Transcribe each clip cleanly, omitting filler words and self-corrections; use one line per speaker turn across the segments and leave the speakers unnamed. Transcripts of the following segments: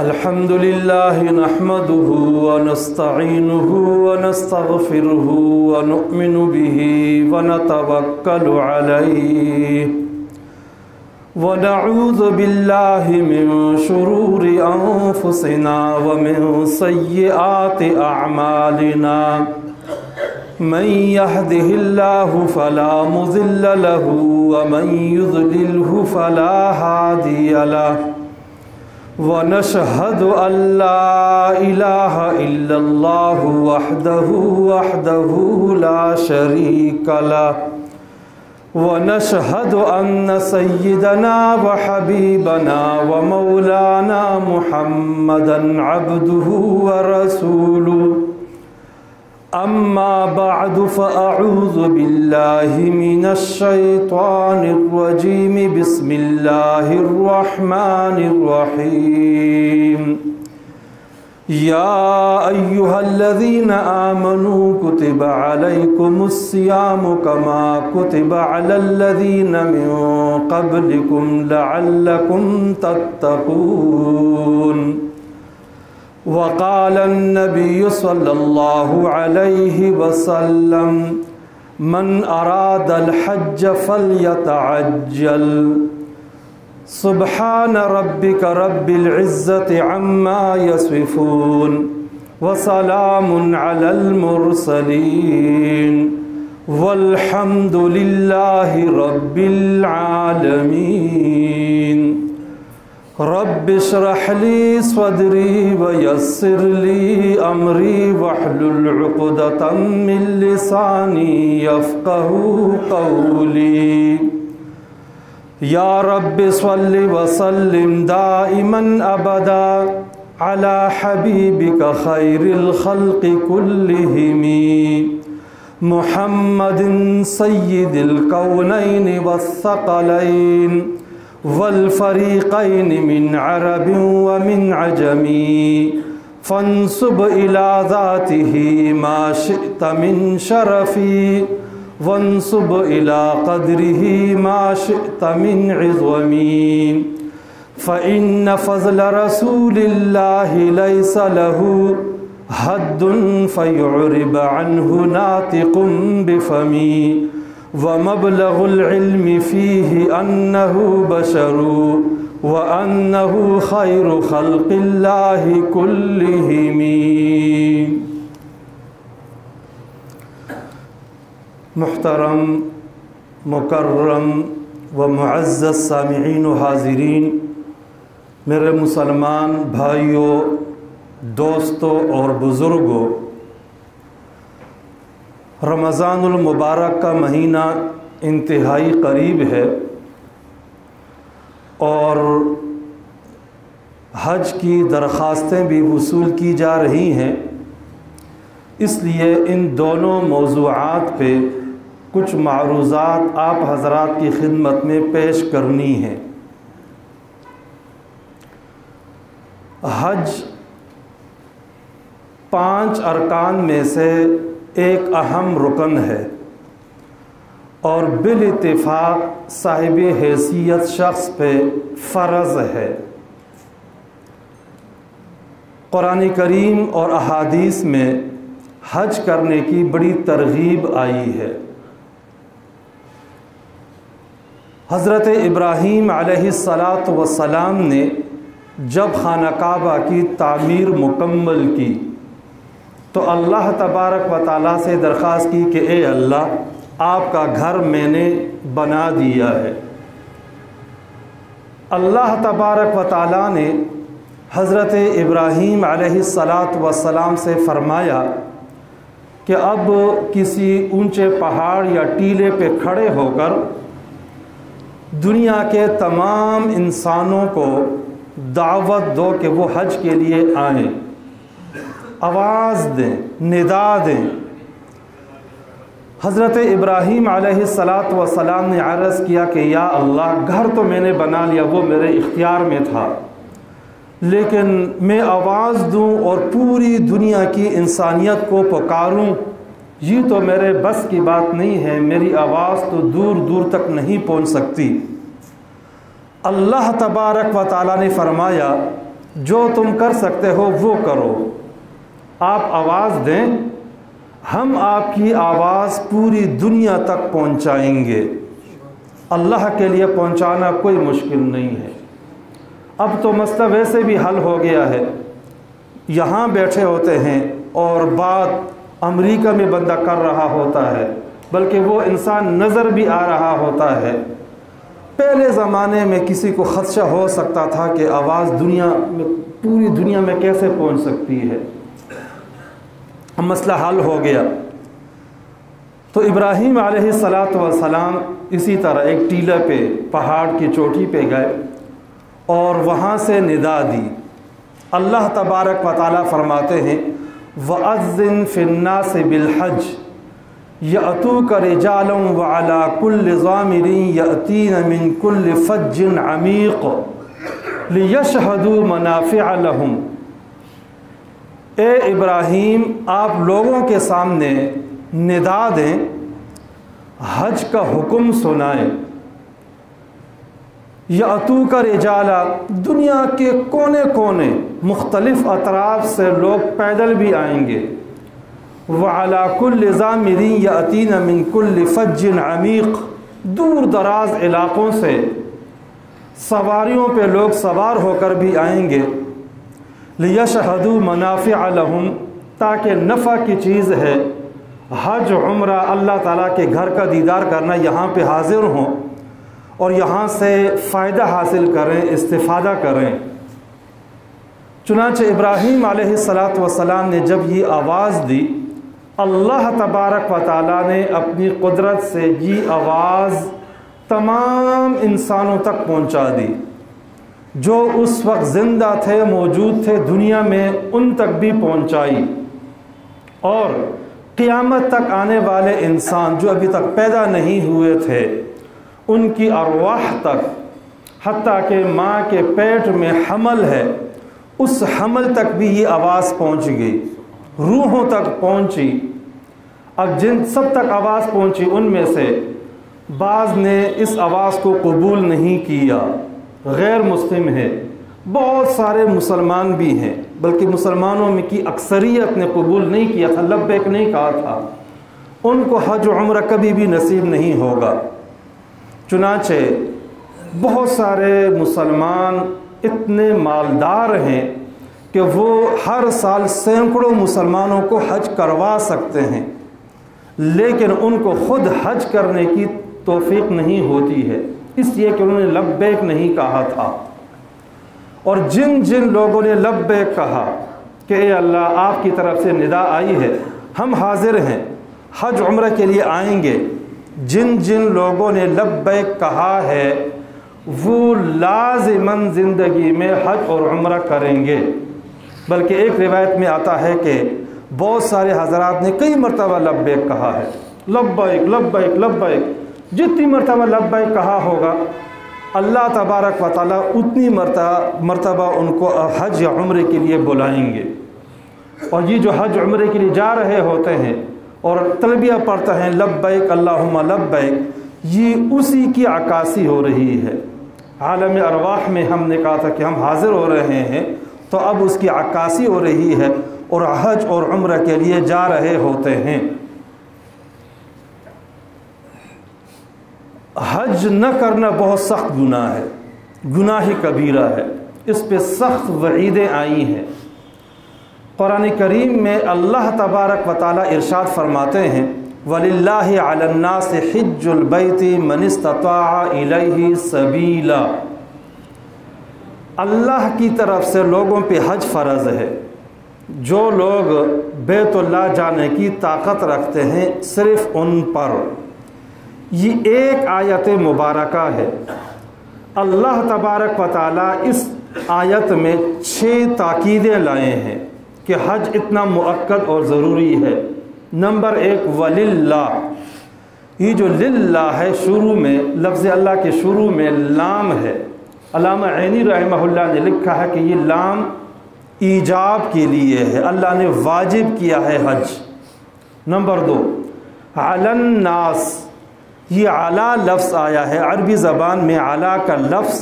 अल्हम्दुलिल्लाह नहमदुहु व नस्तईनुहु व नस्तगफिरुहु व नु'मिनु बिही व नतवक्कलु अलैहि व नऊज़ु बिल्लाहि मिन शुरूरि अंफुसिना व मिन सय्यिआति अअमालिना मन यहदिहिल्लाहु फला मुज़िल्ल लहु व मन युज़लिल्हु फला हादिय लहु व नशहदु अल्ला इलाहा इल्लल्लाहु वहदहु ला शरीका लहु व नशहदु अन्न सय्यदना व हबीबना व मौलाना मुहम्मदन अब्दुहु व रसूलुहु अम्मा बअदु फ़अऊज़ु बिल्लाहि मिनश शैतानिर रजीम बिस्मिल्लाहिर रहमानिर रहीम या अय्युहल्लज़ीना आमनू कुतिबा अलैकुमुस्सियामु कमा कुतिबा अलल्लज़ीना मिन क़ब्लिकुम लअल्लकुम तत्तक़ून वक़ाल अन्नबिय्यु सल्लल्लाहु अलैहि वसल्लम मन अरादल हज्ज फल्यतअज्जल सुब्हान रब्बिका रब्बिल इज़्ज़ति अम्मा यसिफून व सलामुन अलल मुरसलीन वल्हम्दुलिल्लाहि रब्बिल आलमीन रब्बि इश्रह ली सदरी व यस्सिर ली अमरी वहलुल उक़दतम मिन लिसानी यफ़क़हू क़ौली या रब्बि सल्लि व सल्लिम दाइमन अबदा अला हबीबिका खैरिल खल्क़ि कुल्लिहिमी मुहम्मदिन सय्यिदिल कौनैनि वस्सक़लैन वल फ़रीक़ैन मिन अरबिन व मिन अजमी फ़ंसुब इला ज़ातिही मा शिअत मिन शरफ़ी वंसुब इला क़द्रिही मा शिअत मिन इज़्ज़मी फ़इन्न फ़ज़्ल रसूलिल्लाहि लैसा लहू हद्दुन फ़यु'रिब अन्हु नातिक़ुन बिफ़मी व मबलगुल इल्मि फ़ीहि अन्नहु बशरु व अन्नहु खैरु खल्क़िल्लाहि कुल्लिहिमी। मुहतरम मुकर्रम व मुअज़्ज़ज़ सामिईन व हाज़िरीन, मेरे मुसलमान भाइयों, दोस्तों और बुज़ुर्गों, रमज़ानुल मुबारक का महीना इंतहाई करीब है और हज की दरख्वास्तें भी वसूल की जा रही हैं। इसलिए इन दोनों मौज़ूआत पे कुछ मारूज़ात आप हज़रात की खिदमत में पेश करनी है। हज 5 अरकान में से एक अहम रुकन है और बिल इत्तिफाक साहिब हैसियत शख्स पे फ़र्ज़ है। कुरान करीम और अहादीस में हज करने की बड़ी तरगीब आई है। हज़रत इब्राहीम अलैहिस्सलातु वस्सलाम ने जब खाना काबा की तामीर मुकम्मल की तो अल्लाह तबारक व ताला से दरख्वास्त की कि ए अल्लाह, आपका घर मैंने बना दिया है। अल्लाह तबारक व ताला ने हज़रत इब्राहीम अलैहिस्सलातु वस्सलाम से फ़रमाया कि अब किसी ऊंचे पहाड़ या टीले पे खड़े होकर दुनिया के तमाम इंसानों को दावत दो कि वो हज के लिए आएँ, आवाज़ दें, निदा दें। हज़रत इब्राहीम अलैहिस्सलातु वस्सलाम ने अर्ज़ किया कि या अल्लाह, घर तो मैंने बना लिया, वो मेरे इख्तियार में था, लेकिन मैं आवाज़ दूं और पूरी दुनिया की इंसानियत को पुकारूं, ये तो मेरे बस की बात नहीं है। मेरी आवाज़ तो दूर दूर तक नहीं पहुंच सकती। अल्लाह तबारक व ताला ने फरमाया जो तुम कर सकते हो वो करो, आप आवाज़ दें, हम आपकी आवाज़ पूरी दुनिया तक पहुंचाएंगे। अल्लाह के लिए पहुंचाना कोई मुश्किल नहीं है। अब तो मसला वैसे भी हल हो गया है, यहाँ बैठे होते हैं और बात अमेरिका में बंदा कर रहा होता है, बल्कि वो इंसान नज़र भी आ रहा होता है। पहले ज़माने में किसी को खदशा हो सकता था कि आवाज़ दुनिया में, पूरी दुनिया में कैसे पहुंच सकती है। मसला हल हो गया। तो इब्राहीम अलैहिस्सलातु वस्सलाम इसी तरह एक टीले पे, पहाड़ की चोटी पे गए और वहाँ से निदा दी। अल्लाह तबारक व तआला फरमाते हैं, वअज़्ज़िन फ़िन्नासि बिलहज यअतूका रिजालन व अला कुल्लि ज़ामिरिन यअतीन मिन कुल्लि फ़ज्जिन अमीक़ लियशहदू मनाफ़िअ लहुम। ए इब्राहीम, आप लोगों के सामने निदा दें, हज का हुक्म सुनाएं। यअतूका रिजाला, दुनिया के कोने कोने मुख्तलिफ अतराफ से लोग पैदल भी आएंगे। व अला कुल्लि ज़ामिरिन यअतीन मिन कुल्लि फ़ज्जिन अमीक़, दूर दराज इलाक़ों से सवारियों पे लोग सवार होकर भी आएंगे। लियशहदू मनाफ़िअ लहुम, ताकि नफ़ा की चीज़ है, हज उम्रा अल्लाह ताला के घर का दीदार करना, यहाँ पे हाजिर हों और यहाँ से फ़ायदा हासिल करें, इस्तिफ़ादा करें। चुनांचे इब्राहीम अलैहिस्सलातु वस्सलाम ने जब ये आवाज़ दी, अल्लाह तबारक व तआला ने अपनी कुदरत से ये आवाज़ तमाम इंसानों तक पहुँचा दी। जो उस वक्त ज़िंदा थे, मौजूद थे दुनिया में, उन तक भी पहुँचाई। और क़यामत तक आने वाले इंसान जो अभी तक पैदा नहीं हुए थे, उनकी अरवाह तक, हत्ता कि माँ के पेट में हमल है, उस हमल तक भी ये आवाज़ पहुँच गई, रूहों तक पहुँची। अब जिन सब तक आवाज़ पहुँची, उनमें से बाज़ ने इस आवाज़ को कबूल नहीं किया, गैर मुस्लिम है। बहुत सारे मुसलमान भी हैं, बल्कि मुसलमानों में की अक्सरियत ने कबूल नहीं किया था, लब्बैक नहीं कहा था। उनको हज उम्र कभी भी नसीब नहीं होगा। चुनाचे बहुत सारे मुसलमान इतने मालदार हैं कि वो हर साल सैकड़ों मुसलमानों को हज करवा सकते हैं, लेकिन उनको खुद हज करने की तौफीक नहीं होती है, इसलिए कि उन्होंने लब्बैक नहीं कहा था। और जिन जिन लोगों ने लब्बैक कहा कि ए अल्लाह, आपकी तरफ से निदा आई है, हम हाजिर हैं, हज उम्र के लिए आएंगे, जिन जिन लोगों ने लब्बैक कहा है वो लाज़िमन ज़िंदगी में हज और उम्रा करेंगे। बल्कि एक रिवायत में आता है कि बहुत सारे हज़रात ने कई मरतबा लब्बैक कहा है, लब्बैक लब्बैक लब्बैक। जितनी मरतबा लब्बैक कहा होगा, अल्लाह तबारक व तआला उतनी मरतबा उनको हज या उम्रे के लिए बुलाएंगे। और ये जो हज उम्रे के लिए जा रहे होते हैं और तलबिया पढ़ते हैं लब्बैक अल्लाहुम्मा लब्बैक, ये उसी की अक्कासी हो रही है। आलम अरवाह में हमने कहा था कि हम हाजिर हो रहे हैं, तो अब उसकी अक्कासी हो रही है और हज और उम्र के लिए जा रहे होते हैं। हज न करना बहुत सख्त गुनाह है, गुनाह कबीरा है, इस पे सख्त वईदें आई हैं। कुरान करीम में अल्लाह तबारक व तआला इरशाद फरमाते हैं, वलिल्लाहि अलन्नासि हिज्जुल बैति मन इस्तताअ इलैहि सबीला। अल्लाह की तरफ से लोगों पे हज फ़र्ज़ है। जो लोग बैतुल्लाह जाने की ताकत रखते हैं, सिर्फ़ उन पर। ये एक आयत मुबारका है। अल्लाह तबारक व तआला इस आयत में 6 ताकीदें लाए हैं कि हज इतना मुअक्कद और ज़रूरी है। नंबर 1, वलिल्लाह। ये जो लिल्लाह है, शुरू में लफ्ज़ अल्लाह के शुरू में लाम है। अल्लामा ऐनी रहमहुल्लाह ने लिखा है कि ये लाम ईजाब के लिए है, अल्लाह ने वाजिब किया है हज। नंबर 2, अलन्नास। ये आला लफ्ज़ आया है, अरबी ज़बान में आला का लफ्ज़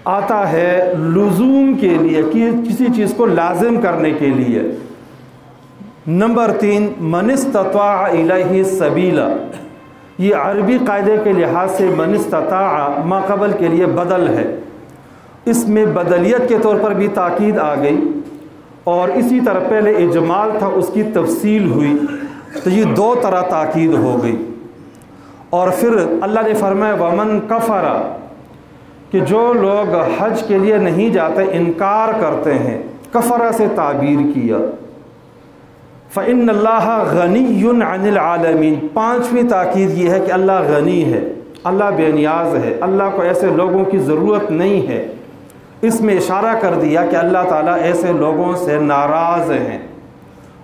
आता है लुज़ूम के लिए, कि किसी चीज़ को लाजिम करने के लिए। नंबर 3 मन इस्तता इलैहि सबीला, ये अरबी कायदे के लिहाज से मन इस्तता माक़बल के लिए बदल है, इसमें बदलियत के तौर पर भी ताकीद आ गई और इसी तरह पहले इजमाल था उसकी तफसील हुई, तो ये 2 तरह ताकीद हो गई। और फिर अल्लाह ने फरमाया वमन कफ़रा, कि जो लोग हज के लिए नहीं जाते, इनकार करते हैं, कफ़रा से ताबीर किया। फ़इन्नल्लाह गनियुन अनिल आलमीन, 5वीं ताकीद ये है कि अल्लाह गनी है, अल्लाह बेनियाज है, अल्लाह को ऐसे लोगों की ज़रूरत नहीं है। इसमें इशारा कर दिया कि अल्लाह ताला ऐसे लोगों से नाराज़ हैं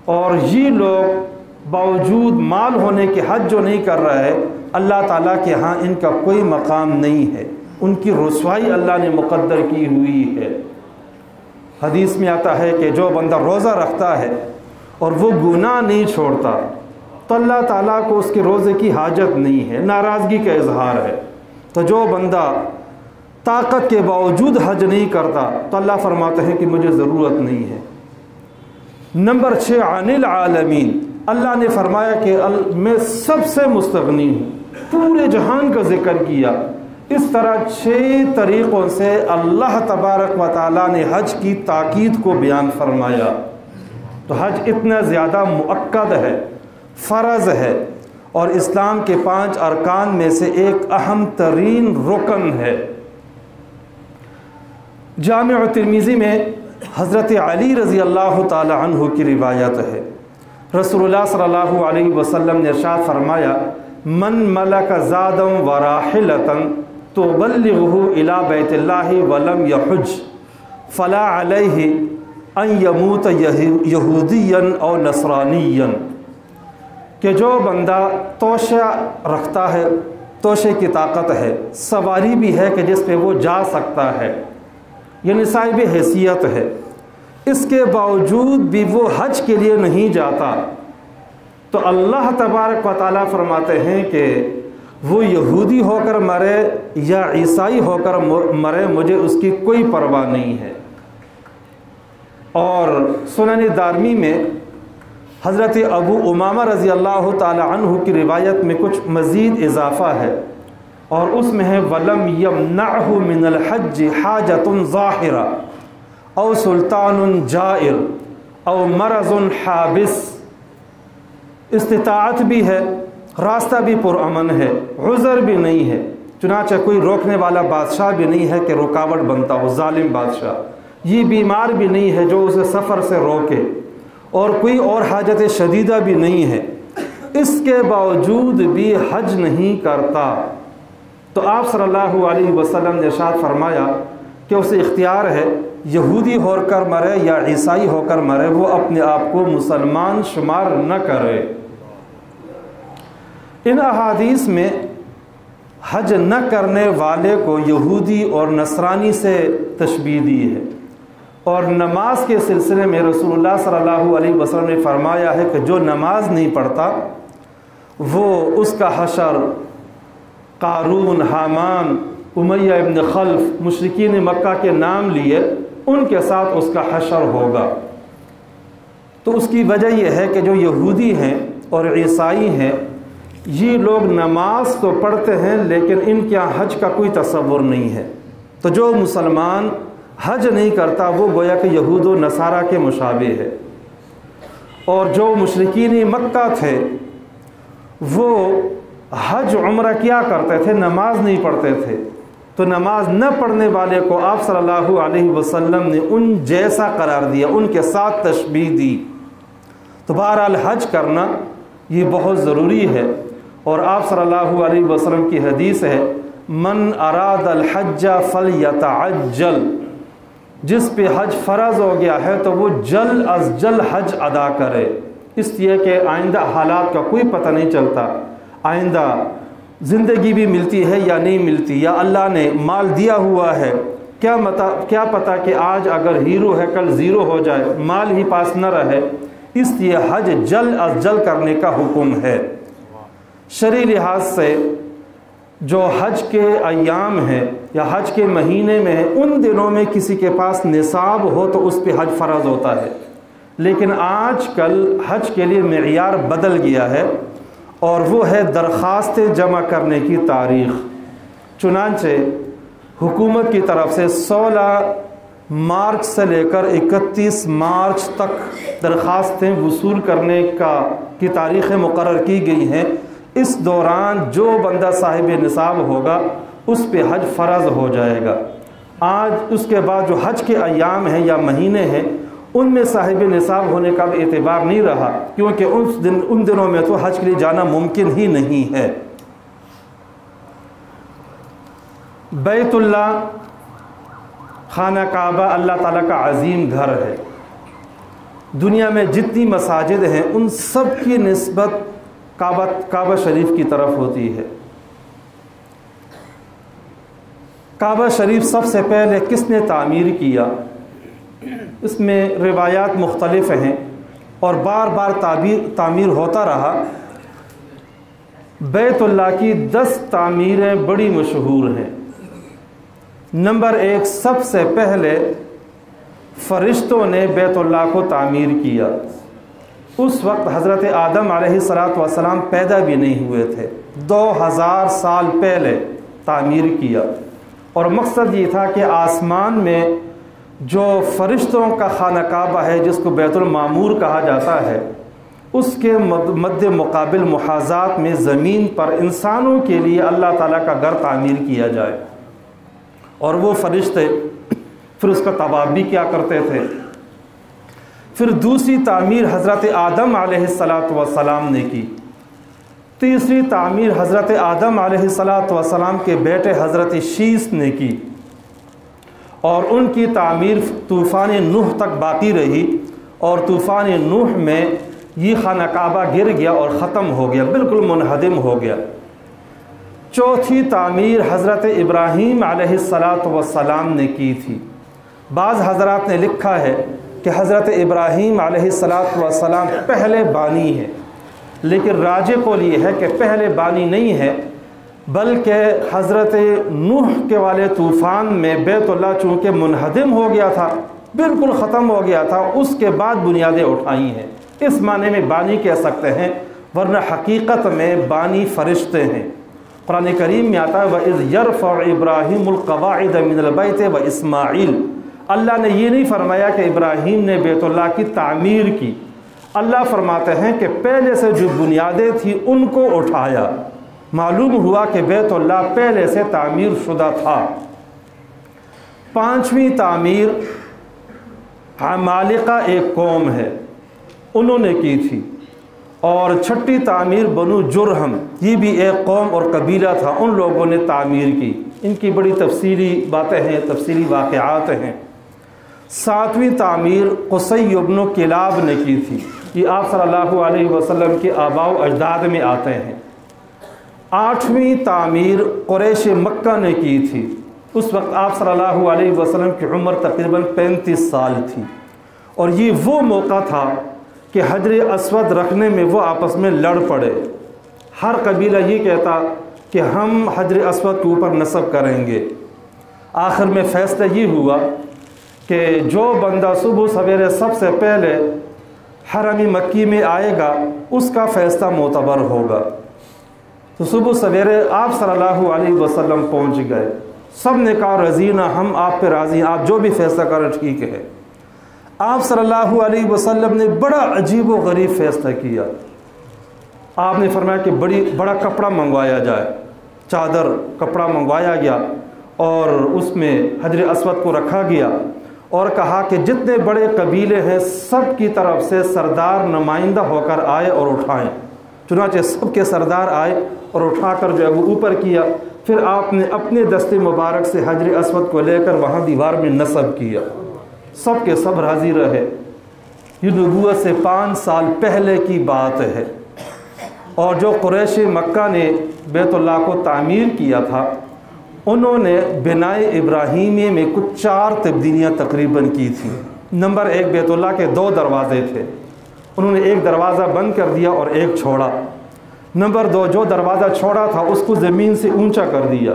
और ये लोग बावजूद माल होने के हज जो नहीं कर रहे हैं, अल्लाह ताला के यहाँ इनका कोई मकाम नहीं है, उनकी रुसवाई अल्लाह ने मुक़द्दर की हुई है। हदीस में आता है कि जो बंदा रोज़ा रखता है और वो गुनाह नहीं छोड़ता, तो अल्लाह ताला को उसके रोज़े की हाजत नहीं है, नाराज़गी का इजहार है। तो जो बंदा ताकत के बावजूद हज नहीं करता, तो अल्लाह फरमाते हैं कि मुझे ज़रूरत नहीं है। नंबर 6 अनिल आलमीन, अल्लाह ने फरमाया कि मैं सबसे मुस्तगनी हूँ, पूरे जहान का जिक्र किया। इस तरह 6 तरीक़ों से अल्लाह तबारक व तआला ने हज की ताकीद को बयान फरमाया। तो हज इतना ज़्यादा मुअक्कद है, फ़र्ज़ है और इस्लाम के 5 अरकान में से एक अहम तरीन रुकन है। जामिअ तिर्मिज़ी में हज़रत अली रज़ी अल्लाह ताला अन्हु की रिवायत है, रसूलुल्लाह सल्लल्लाहु अलैहि वसल्लम ने इरशाद फरमाया मन मलक ज़ादम व राहिलतन तुबल्लिगुहु इला बैतिल्लाहि वलम यहुज फला अलैहि अन यमूत यहूदियन और नसरानियन, कि जो बंदा तोशा रखता है, तोशे की ताकत है, सवारी भी है कि जिस पे वो जा सकता है, यानी साहिब हैसियत है, इसके बावजूद भी वो हज के लिए नहीं जाता, तो अल्लाह तबारक व तआला फरमाते हैं कि वो यहूदी होकर मरे या ईसाई होकर मरे, मुझे उसकी कोई परवाह नहीं है। और सुनन दारमी में हज़रत अबू उमामा रज़ी अल्लाह ताला अन्हु की रिवायत में कुछ मज़ीद इजाफ़ा है और उसमें है वलम यमनअहु मिनल हज हाजतुन ज़ाहिरा औ सुल्तानुन जाइर औ मरज़ुन हाबिस, इस्तिताअत भी है, रास्ता भी पुरअमन है, उज़र भी नहीं है, चुनांचे कोई रोकने वाला बादशाह भी नहीं है कि रुकावट बनता हो, जालिम बादशाह, ये बीमार भी नहीं है जो उसे सफ़र से रोके, और कोई और हाजत शदीदा भी नहीं है, इसके बावजूद भी हज नहीं करता, तो आप सल्लल्लाहु अलैहि वसल्लम ने इरशाद फरमाया कि उसे इख्तियार है, यहूदी होकर मरे या ईसाई होकर मरे, वो अपने आप को मुसलमान शुमार न करे। इन अहादीस में हज न करने वाले को यहूदी और नसरानी से तशबीह दी है। और नमाज के सिलसिले में रसूलुल्लाह सल्लल्लाहु अलैहि वसल्लम ने फरमाया है कि जो नमाज नहीं पढ़ता वो उसका हशर कारून, हामान, उमैया इब्न खल्फ, मुशरिकीन मक्का के नाम लिए उनके साथ उसका हशर होगा। तो उसकी वजह यह है कि जो यहूदी हैं और ईसाई हैं, ये लोग नमाज तो पढ़ते हैं लेकिन इनके यहाँ हज का कोई तसव्वुर नहीं है। तो जो मुसलमान हज नहीं करता वो गोया कि यहूद व नसारा के मुशाबे है। और जो मुशरिकीन मक्का थे वो हज उम्रा क्या करते थे, नमाज नहीं पढ़ते थे। तो नमाज न पढ़ने वाले को आप सल्लल्लाहु अलैहि वसल्लम ने उन जैसा करार दिया, उनके साथ तशबीह दी। तो बहरहाल हज करना ये बहुत ज़रूरी है। और आप सल्लल्लाहु अलैहि वसल्लम की हदीस है मन अरादल हज्जा फलयतअज्जल, जिस पे हज फ़र्ज़ हो गया है तो वो जल्द अज जल्द हज अदा करे, इसलिए कि आइंदा हालात का कोई पता नहीं चलता, आइंदा ज़िंदगी भी मिलती है या नहीं मिलती, या अल्लाह ने माल दिया हुआ है, क्या पता कि आज अगर हीरो है कल ज़ीरो हो जाए, माल ही पास न रहे। इसलिए हज जल्द अज जल्द करने का हुक्म है। शरई लिहाज से जो हज के अय्याम हैं या हज के महीने में है, उन दिनों में किसी के पास निसाब हो तो उस पे हज फ़र्ज़ होता है। लेकिन आजकल हज के लिए मेयार बदल गया है और वो है दरख्वास्तें जमा करने की तारीख़। चुनांचे हुकूमत की तरफ से 16 मार्च से लेकर 31 मार्च तक दरख्वास्तें वसूल करने की तारीख़ें मुकर्रर की गई हैं। इस दौरान जो बंदा साहिब निसाब होगा उस पे हज फ़र्ज़ हो जाएगा। आज उसके बाद जो हज के अय्याम हैं या महीने हैं उनमें साहिब निसाब होने का भी एतबार नहीं रहा, क्योंकि उन दिनों में तो हज के लिए जाना मुमकिन ही नहीं है। बैतुल्ला खाना काबा अल्लाह ताला का अजीम घर है। दुनिया में जितनी मसाजिद हैं उन सब की निस्बत काबा शरीफ की तरफ होती है। काबा शरीफ सबसे पहले किसने तामीर किया, इसमें रिवायात मुख्तलिफ हैं और बार बार तामीर होता रहा। बैतुल्ला की 10 तामीरें बड़ी मशहूर हैं। नंबर 1, सबसे पहले फ़रिश्तों ने बैतुल्ला को तामीर किया। उस वक्त हज़रत आदम अलैहिस्सलातु वस्सलाम पैदा भी नहीं हुए थे। 2000 साल पहले तामीर किया और मकसद ये था कि आसमान में जो फ़रिश्तों का खाना काबा है, जिसको बैतुल मामूर कहा जाता है, उसके मद्दे मुकाबिल मुहाज़ात में ज़मीन पर इंसानों के लिए अल्लाह ताला का घर तामीर किया जाए। और वो फ़रिश्ते फिर उसका तवाब भी क्या करते थे। फिर दूसरी तामीर हज़रत आदम अलैहिस्सलातु वस्सलाम ने की। तीसरी तामीर हज़रत आदम अलैहिस्सलातु वस्सलाम के बेटे हज़रत शीस ने की और उनकी तामीर तूफ़ान नूह तक बाकी रही और तूफ़ान नूह में ये खाना काबा गिर गया और ख़त्म हो गया, बिल्कुल मुनहदिम हो गया। चौथी तामीर हज़रत इब्राहीम अलैहिस्सलातु वस्सलाम ने की थी। बाज़ हज़रात ने लिखा है कि हज़रत इब्राहीम अलैहिस्सलातु वस्सलाम पहले बानी है, लेकिन राजे कौल ये है कि पहले बानी नहीं है, बल्कि हज़रत नूह के वाले तूफ़ान में बैतुल्ला चूँकि मुनहदिम हो गया था, बिल्कुल ख़त्म हो गया था, उसके बाद बुनियादें उठाई हैं। इस माने में बानी कह सकते हैं, वरना हकीकत में बानी फ़रिश्ते हैं। कुरान करीम में आता है वइज़ यरफ़अ इब्राहीमुल क़वाइद मिनल बैत व इस्माईल। अल्लाह ने ये नहीं फरमाया कि इब्राहीम ने बैतुल्ला की तामीर की। अल्लाह फरमाते हैं कि पहले से जो बुनियादें थी उनको उठाया। मालूम हुआ कि बैतुल्ला पहले से तामीर शुदा था। 5वीं तामीर अमालिका एक कौम है, उन्होंने की थी। और 6ठी तामीर बनु जुरहम, ये भी एक कौम और कबीला था, उन लोगों ने तामीर की। इनकी बड़ी तफसीली बातें हैं, तफसीली वाक़यात हैं। 7वीं तामीर क़ुसै इब्न किलाब ने की थी। ये आप सल्लल्लाहु अलैहि वसल्लम के आबाओ अजदाद में आते हैं। 8वीं तामीर कुरैश मक्का ने की थी। उस वक्त आप सल्लल्लाहु अलैहि वसल्लम की उम्र तकरीबन 35 साल थी और ये वो मौका था कि हजर अस्वद रखने में वो आपस में लड़ पड़े। हर कबीला ये कहता कि हम हजर अस्वद के ऊपर नस्ब करेंगे। आखिर में फ़ैसला ये हुआ कि जो बंदा सुबह सवेरे सबसे पहले हरम मक्की में आएगा उसका फ़ैसला मोतबर होगा। तो सुबह सवेरे आप सल्लल्लाहु अलैहि वसल्लम पहुँच गए। सब ने कहा रज़ीना, हम आप पे राज़ी हैं, आप जो भी फ़ैसला करें ठीक है। आप सल्लल्लाहु अलैहि वसल्लम ने बड़ा अजीब व गरीब फ़ैसला किया। आपने फरमाया कि बड़ा कपड़ा मंगवाया जाए। चादर कपड़ा मंगवाया गया और उसमें हजर अस्वद को रखा गया और कहा कि जितने बड़े कबीले हैं सब की तरफ से सरदार नुमाइंदा होकर आए और उठाएं। चुनांचे सब के सरदार आए और उठाकर जो है वो ऊपर किया। फिर आपने अपने दस्ते मुबारक से हजर अस्वद को लेकर वहाँ दीवार में नस्ब किया। सब के सब राज़ी रहे। ये नबूवत से 5 साल पहले की बात है। और जो कुरैश मक्का ने बैतुल्ला को तामीर किया था, उन्होंने बिनाए इब्राहीमी में कुछ 4 तब्दीलियाँ तकरीबन की थी। नंबर 1, बैतुल्ला के 2 दरवाज़े थे, उन्होंने एक दरवाज़ा बंद कर दिया और एक छोड़ा। नंबर 2, जो दरवाज़ा छोड़ा था उसको ज़मीन से ऊंचा कर दिया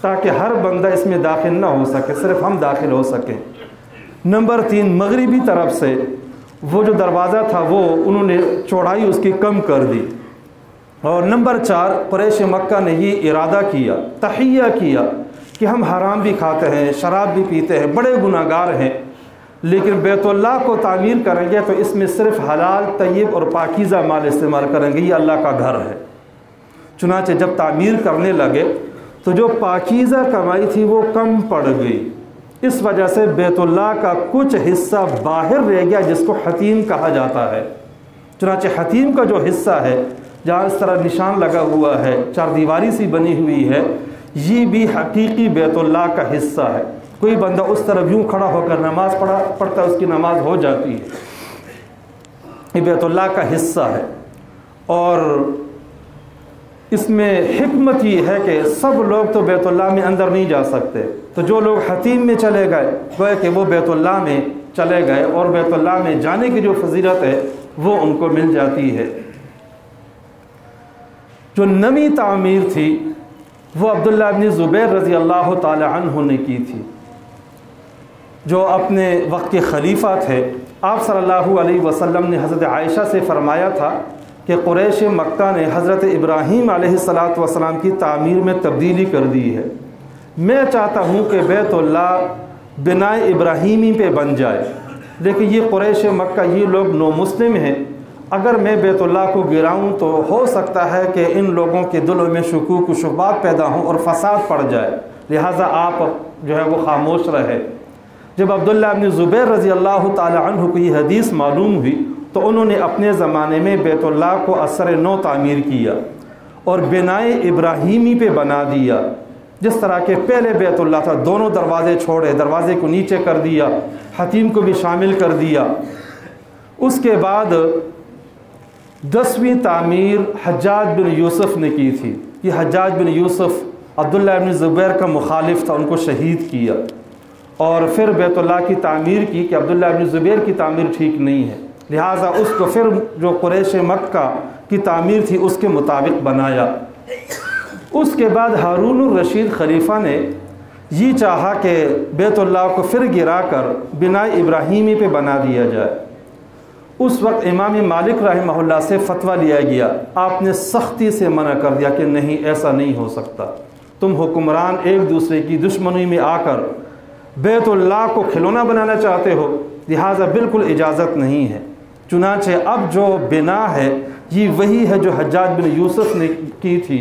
ताकि हर बंदा इसमें दाखिल ना हो सके, सिर्फ हम दाखिल हो सकें। नंबर 3, मगरिबी तरफ से वो जो दरवाज़ा था वो उन्होंने चौड़ाई उसकी कम कर दी। और नंबर 4, कुरैश मक्का ने ये इरादा किया, तहिया किया कि हम हराम भी खाते हैं, शराब भी पीते हैं, बड़े गुनाहगार हैं, लेकिन बैतुल्लाह को तामीर करेंगे तो इसमें सिर्फ हलाल, तय्यब और पाकीज़ा माल इस्तेमाल करेंगे, ये अल्लाह का घर है। चुनांचे जब तामीर करने लगे तो जो पाकीज़ा कमाई थी वो कम पड़ गई। इस वजह से बैतुल्लाह का कुछ हिस्सा बाहर रह गया जिसको हतीम कहा जाता है। चुनांचे हतीम का जो हिस्सा है जहाँ इस तरह निशान लगा हुआ है, चारदीवारी सी बनी हुई है, ये भी हकीकी बैतुल्लाह का हिस्सा है। कोई बंदा उस तरफ यूँ खड़ा होकर नमाज पढ़ता है, उसकी नमाज हो जाती है। ये बैतुल्लाह का हिस्सा है। और इसमें हिकमत ये है कि सब लोग तो बैतुल्लाह में अंदर नहीं जा सकते, तो जो लोग हतीम में चले गए गोया कि वो बैतुल्लाह में चले गए और बैतुल्लाह में जाने की जो फजीलत है वो उनको मिल जाती है। जो नवी तामीर थी वो अब्दुल्लाह इब्न ज़ुबैर रज़ी अल्लाह ताला अन्हु ने की थी, जो अपने वक्त के खलीफा थे। आप सल्लल्लाहु अलैहि वसल्लम ने हज़रत आयशा से फरमाया था कि कुरैश मक्का ने हज़रत इब्राहीम अलैहिस्सलातु वस्सलाम की तामीर में तब्दीली कर दी है। मैं चाहता हूँ कि बैतुल्लाह बिनाए इब्राहीमी पे बन जाए, लेकिन ये कुरैश मक्का, ये लोग नो मुस्लिम हैं। अगर मैं बैतुल्लाह को गिराऊं तो हो सकता है कि इन लोगों के दिलों में शुकूक शुबात पैदा हों और फसाद पड़ जाए, लिहाजा आप जो है वो खामोश रहे। जब अब्दुल्लाह इब्न ज़ुबैर रज़ी अल्लाह ताला अन्हु को ये हदीस मालूम हुई तो उन्होंने अपने ज़माने में बैतुल्लाह को असर नौ तामीर किया और बिनाए इब्राहीमी पे बना दिया। जिस तरह के पहले बैतुल्लाह था, दोनों दरवाज़े छोड़े, दरवाज़े को नीचे कर दिया, हतीम को भी शामिल कर दिया। उसके बाद 10वीं तामीर हज्जाज बिन यूसुफ ने की थी। ये हज्जाज बिन यूसुफ अब्दुल्लाह इब्न ज़ुबैर का मुखालिफ था, उनको शहीद किया और फिर बैतुल्लाह की तामीर की कि अब्दुल्लाह इब्न ज़ुबैर की तामीर ठीक नहीं है, लिहाजा उसको फिर जो कुरैश मक्का की तामीर थी उसके मुताबिक बनाया। उसके बाद हारून रशीद खलीफा ने ये चाहा कि बैतुल्लाह को फिर गिरा कर बिनाए इब्राहीमी पे बना दिया जाए। उस वक्त इमाम मालिक रहमहुल्लाह से फतवा लिया गया, आपने सख्ती से मना कर दिया कि नहीं, ऐसा नहीं हो सकता। तुम हुक्मरान एक दूसरे की दुश्मनी में आकर बैतुल्लाह को खिलौना बनाना चाहते हो, लिहाजा बिल्कुल इजाज़त नहीं है। चुनांचे अब जो बिना है ये वही है जो हज्जाज बिन यूसुफ ने की थी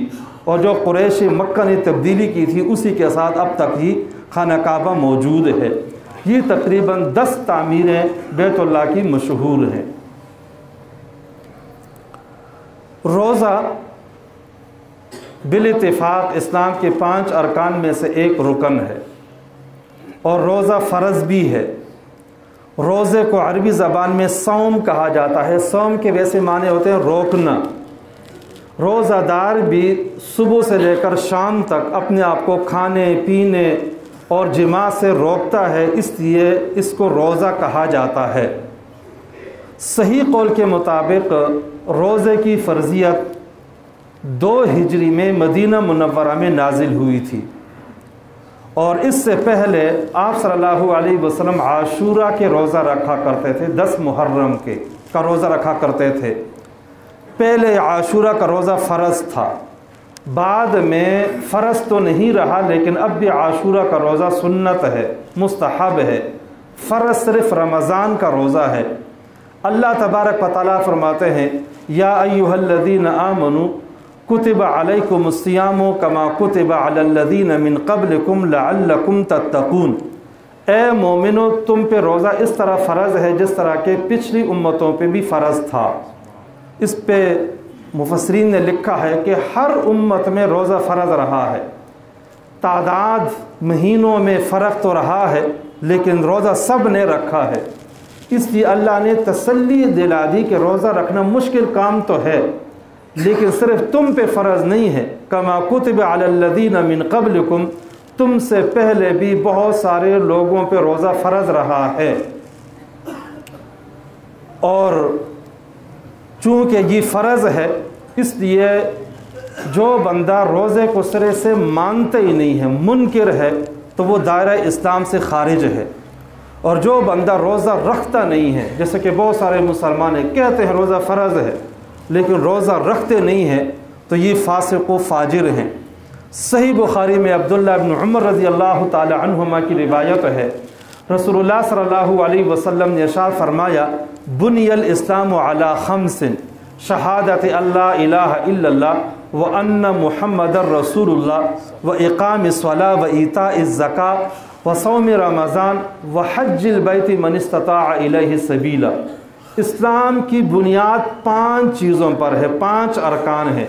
और जो कुरैश मक्का ने तब्दीली की थी, उसी के साथ अब तक ही खाना काबा मौजूद है। ये तकरीबन 10 तामीरें बैतुल्लाह की मशहूर हैं। रोज़ा बिल इत्तिफाक इस्लाम के 5 अरकान में से एक रुकन है और रोज़ा फ़र्ज़ भी है। रोज़े को अरबी ज़बान में सौम कहा जाता है। सौम के वैसे माने होते हैं रोकना। रोज़ादार भी सुबह से लेकर शाम तक अपने आप को खाने पीने और जिमा से रोकता है, इसलिए इसको रोज़ा कहा जाता है। सही कौल के मुताबिक रोज़े की फ़र्ज़ियत 2 हिजरी में मदीना मुनव्वरा में नाजिल हुई थी और इससे पहले आप सल्लल्लाहु अलैहि वसल्लम आशूरा के रोज़ा रखा करते थे, 10 मुहर्रम के का रोज़ा रखा करते थे। पहले आशूरा का रोज़ा फ़र्ज़ था, बाद में फ़र्ज़ तो नहीं रहा, लेकिन अब भी आशूरा का रोज़ा सुन्नत है, मुस्तहब है। फ़र्ज़ सिर्फ रमज़ान का रोज़ा है। अल्लाह तबारक व तआला फरमाते हैं, या अय्युहल्लज़ीना आमनू कुतिबा अलैकुमुस्सियामु कमा कुतिबा अलल्लज़ीना मिन क़ब्लिकुम लअल्लकुम तत्तक़ून। ए मोमिनो, तुम पे रोज़ा इस तरह फ़र्ज़ है जिस तरह के पिछली उम्मतों पे भी फ़र्ज़ था। इस पे मुफस्सिरीन ने लिखा है कि हर उम्मत में रोज़ा फ़र्ज़ रहा है। तादाद महीनों में फ़र्क तो रहा है, लेकिन रोज़ा सब ने रखा है। इसलिए अल्लाह ने तसल्ली दिला दी कि रोज़ा रखना मुश्किल काम तो है, लेकिन सिर्फ तुम पे फ़र्ज़ नहीं है। कमा कुतिबा अलल्लज़ीना मिन क़ब्लिकुम, तुमसे पहले भी बहुत सारे लोगों पे रोज़ा फ़र्ज़ रहा है। और चूँकि ये फ़र्ज़ है इसलिए जो बंदा रोज़े को सिरे से मानते ही नहीं है, मुनकिर है, तो वो दायरा इस्लाम से खारिज है। और जो बंदा रोज़ा रखता नहीं है, जैसे कि बहुत सारे मुसलमान कहते हैं रोज़ा फ़र्ज़ है लेकिन रोज़ा रखते नहीं हैं, तो ये फासिक व फाजिर हैं। सही बुखारी में अब्दुल्ला इब्न उमर रज़ी अल्लाह ताला अन्हुमा की रिवायत है, रसूलुल्लाह सल्लल्लाहु अलैहि वसल्लम ने इरशाद फरमाया, बुनियल इस्लामु अला खम्सिन शहादत अल्ला इलाहा इल्लल्लाह व अन्ना मुहम्मदर रसूलुल्लाह व इक़ामिस सलाह व ईताइज़ ज़कात व सौम रमज़ान व हज्जिल बैति मन इस्तताअ इलैहि सबीला। इस्लाम की बुनियाद 5 चीज़ों पर है, 5 अरकान है।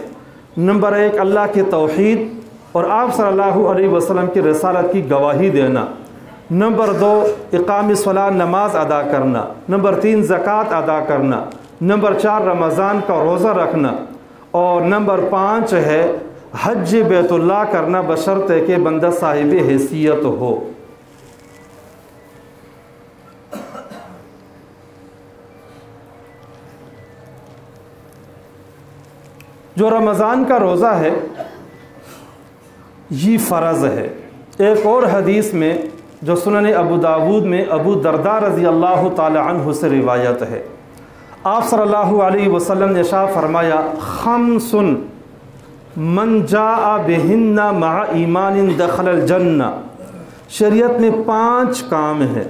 नंबर 1 अल्लाह की तौहीद और आप सल्लल्लाहु अलैहि वसल्लम की रिसालत की गवाही देना। नंबर 2 इक़ामिस सलाह नमाज अदा करना। नंबर 3 ज़कात अदा करना। नंबर 4 रमज़ान का रोज़ा रखना। और नंबर 5 है हज बैतुल्लाह करना, बशर्ते कि बंदा साहिब हैसियत हो। जो रमज़ान का रोज़ा है ये फ़र्ज़ है। एक और हदीस में जो सुनन अबू दाऊद में अबू दरदा रज़ी अल्लाह ताला अन्हु से रिवायत है, आप सल्लल्लाहु अलैहि वसल्लम ने इरशाद फरमाया, खम्सुन मन जाअ बिहिन्ना मअ ईमानिन दखलल जन्ना। शरीयत में 5 काम हैं,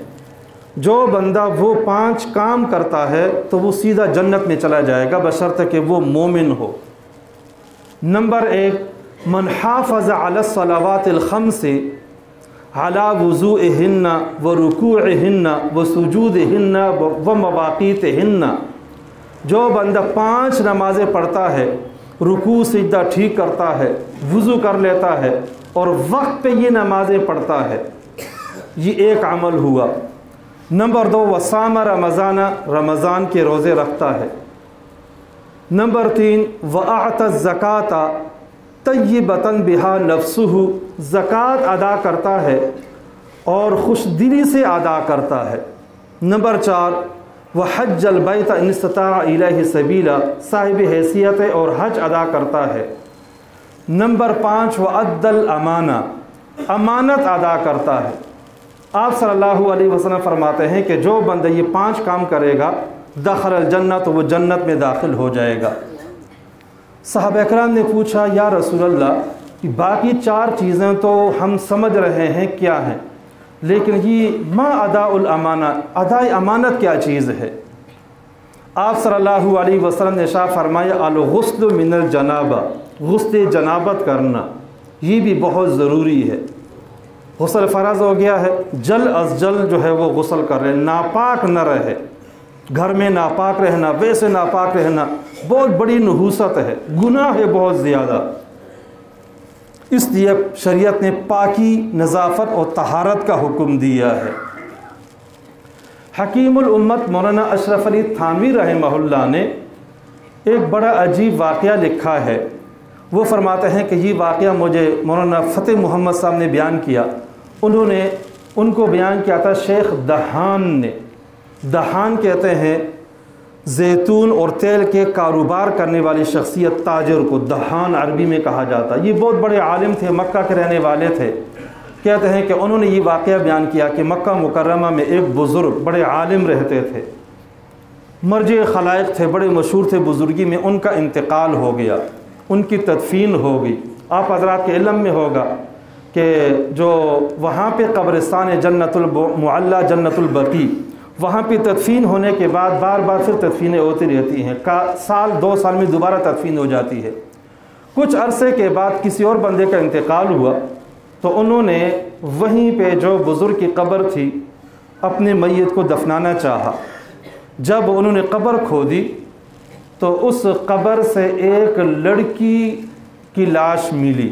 जो बंदा वो 5 काम करता है तो वो सीधा जन्नत में चला जाएगा, बशर्ते कि वो मोमिन हो। नंबर 1 मन हाफ़ज़ अला सलावातिल खम्स अला वुज़ूइहिन्ना व रुकूइहिन्ना व सुजूदिहिन्ना व मवाक़ीतिहिन्ना। जो बंदा 5 नमाज़ें पढ़ता है, रुकू सिजदा ठीक करता है, वुज़ू कर लेता है और वक्त पे ये नमाज़ें पढ़ता है, ये एक अमल हुआ। नंबर 2 वसामा रमज़ाना, रमज़ान के रोज़े रखता है। नंबर 3 वआता ज़काता तय्यबतन बिहा नफ्सुहु, ज़कात अदा करता है और खुशदिली से अदा करता है। नंबर 4 वह हज्जल बैत इन इस्तताअ इलैहि सबीला, साहिब हैसियत और हज अदा करता है। नंबर 5 वह अद्दल अमाना, अमानत अदा करता है। आप सल्लल्लाहु अलैहि वसल्लम फरमाते हैं कि जो बंदा ये 5 काम करेगा दखलल जन्नत, तो वो जन्नत में दाखिल हो जाएगा। सहाबा इकराम ने पूछा, या रसूल अल्लाह, कि बाकी 4 चीज़ें तो हम समझ रहे हैं क्या हैं, लेकिन ये मा अदाउल अमाना, अदाए अमानत क्या चीज़ है? आप सल्लल्लाहु अलैहि वसल्लम ने इरशाद फरमाया, अल गुस्ल मिनल जनाबा, गुस्ल जनाबत करना ये भी बहुत ज़रूरी है। गुस्ल फ़र्ज़ हो गया है, जल अज जल जो है वो गुस्ल कर रहे, नापाक न रहे, घर में नापाक रहना, वैसे नापाक रहना बहुत बड़ी नहूसत है, गुनाह है बहुत ज़्यादा। इसलिए शरीयत ने पाकी, नज़ाफ़त और तहारत का हुक्म दिया है। हकीमुल उम्मत मौलाना अशरफ अली थानवी रहमहुल्लाह ने एक बड़ा अजीब वाक़या लिखा है। वो फरमाते हैं कि ये वाक़या मुझे मौलाना फ़तेह मोहम्मद साहब ने बयान किया। उनको बयान किया था शेख दहान ने। दहान कहते हैं जैतून और तेल के कारोबार करने वाली शख्सियत, ताजर को दहान अरबी में कहा जाता। ये बहुत बड़े आलिम थे, मक्का के रहने वाले थे। कहते हैं कि उन्होंने ये वाक़या बयान किया कि मक्का मुकर्रमा में एक बुज़ुर्ग बड़े आलिम रहते थे, मर्जे खलाइक थे, बड़े मशहूर थे बुज़ुर्गी में, उनका इंतकाल हो गया, उनकी तदफीन हो गई। आप हज़रात के इल्म में होगा कि जो वहाँ पे कब्रिस्तान जन्नतुल मुअल्ला, जन्नतुल बकी, वहाँ पे तदफीन होने के बाद बार बार फिर तदफीनें होती रहती हैं, साल 2 साल में दोबारा तदफीन हो जाती है। कुछ अरसे के बाद किसी और बंदे का इंतकाल हुआ तो उन्होंने वहीं पे जो बुज़ुर्ग की कब्र थी अपने मैयत को दफनाना चाहा। जब उन्होंने कब्र खोदी तो उस कब्र से एक लड़की की लाश मिली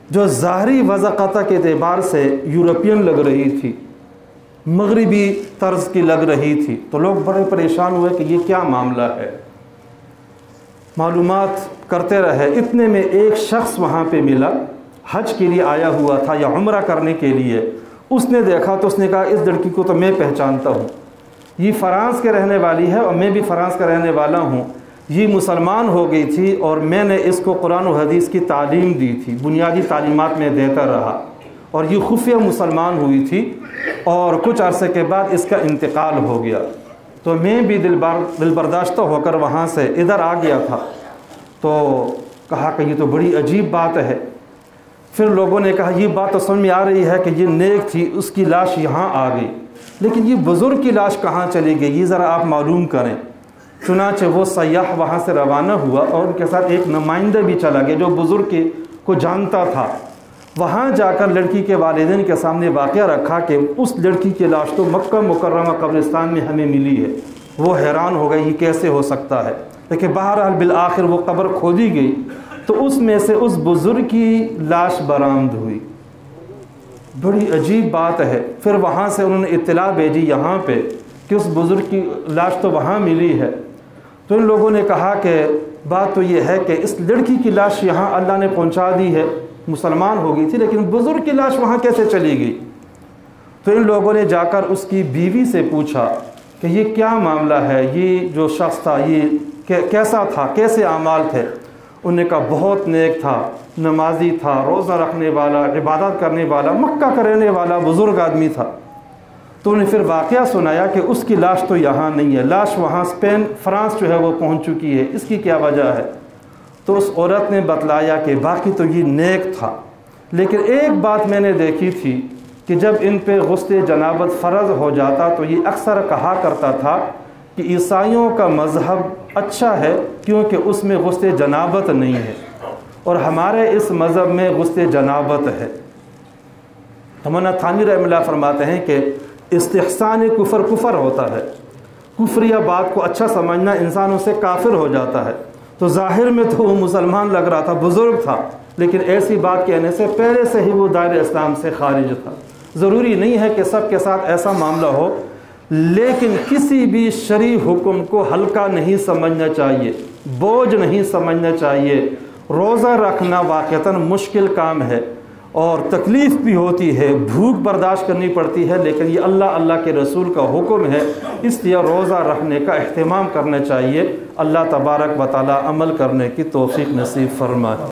जो ज़ाहरी वज़क़ता के एतबार से यूरोपियन लग रही थी, मगरिबी तर्ज की लग रही थी। तो लोग बड़े परेशान हुए कि ये क्या मामला है, मालूमात करते रहे। इतने में एक शख्स वहाँ पे मिला, हज के लिए आया हुआ था या उम्रा करने के लिए। उसने देखा तो उसने कहा, इस लड़की को तो मैं पहचानता हूँ, ये फ़्रांस के रहने वाली है और मैं भी फ़्रांस का रहने वाला हूँ, ये मुसलमान हो गई थी और मैंने इसको कुरान और हदीस की तालीम दी थी, बुनियादी तालीमात में देता रहा, और ये खुफिया मुसलमान हुई थी और कुछ अरसे के बाद इसका इंतकाल हो गया। तो मैं भी दिलबर्दाश्त होकर वहाँ से इधर आ गया था। तो कहा कि ये तो बड़ी अजीब बात है। फिर लोगों ने कहा ये बात तो समझ में आ रही है कि ये नेक थी, उसकी लाश यहाँ आ गई, लेकिन ये बुज़ुर्ग की लाश कहाँ चली गई, ये ज़रा आप मालूम करें। चुनाचे वो सयाह वहाँ से रवाना हुआ और उनके साथ एक नुमाइंदा भी चला गया जो बुज़ुर्ग को जानता था। वहाँ जाकर लड़की के वालिदैन के सामने वाक़या रखा कि उस लड़की की लाश तो मक्का मुकर्रमा कब्रिस्तान में हमें मिली है। वो हैरान हो गए ये कैसे हो सकता है, लेकिन बहरहाल बिल आखिर वो कब्र खोदी गई तो उसमें से उस बुज़ुर्ग की लाश बरामद हुई। बड़ी अजीब बात है। फिर वहाँ से उन्होंने इत्तला भेजी यहाँ पे कि उस बुज़ुर्ग की लाश तो वहाँ मिली है। तो इन लोगों ने कहा कि बात तो ये है कि इस लड़की की लाश यहाँ अल्लाह ने पहुँचा दी है, मुसलमान हो गई थी, लेकिन बुज़ुर्ग की लाश वहाँ कैसे चली गई। तो इन लोगों ने जाकर उसकी बीवी से पूछा कि ये क्या मामला है, ये जो शख्स था ये कैसा था, कैसे आमाल थे। उन्होंने कहा बहुत नेक था, नमाजी था, रोज़ा रखने वाला, इबादत करने वाला, मक्का का रहने वाला बुज़ुर्ग आदमी था। तो उन्हें फिर वाक़या सुनाया कि उसकी लाश तो यहाँ नहीं है, लाश वहाँ स्पेन फ्रांस जो है वो पहुँच चुकी है, इसकी क्या वजह है। तो उस औरत ने बतलाया कि बाकी तो ये नेक था, लेकिन एक बात मैंने देखी थी कि जब इन पे गुस्से जनाबत फ़र्ज़ हो जाता तो ये अक्सर कहा करता था कि ईसाइयों का मज़हब अच्छा है क्योंकि उसमें गुस्से जनाबत नहीं है, और हमारे इस मज़हब में गुस्से जनाबत है। मौलाना थानी रहमतुल्लाह फरमाते हैं कि इस्तिहसान कुफ़र कुफ़र होता है, कुफ्रिया बात को अच्छा समझना इंसान उससे काफिर हो जाता है। तो ज़ाहिर में तो वो मुसलमान लग रहा था, बुज़ुर्ग था, लेकिन ऐसी बात कहने से पहले से ही वो दायरे इस्लाम से खारिज था। ज़रूरी नहीं है कि सब के साथ ऐसा मामला हो, लेकिन किसी भी शरई हुक्म को हल्का नहीं समझना चाहिए, बोझ नहीं समझना चाहिए। रोज़ा रखना वाक़तन मुश्किल काम है और तकलीफ़ भी होती है, भूख बर्दाश्त करनी पड़ती है, लेकिन ये अल्लाह के रसूल का हुक्म है, इसलिए रोज़ा रखने का अहतमाम करना चाहिए। अल्लाह तबारक व तआला अमल करने की तौफ़ीक़ नसीब फरमाए।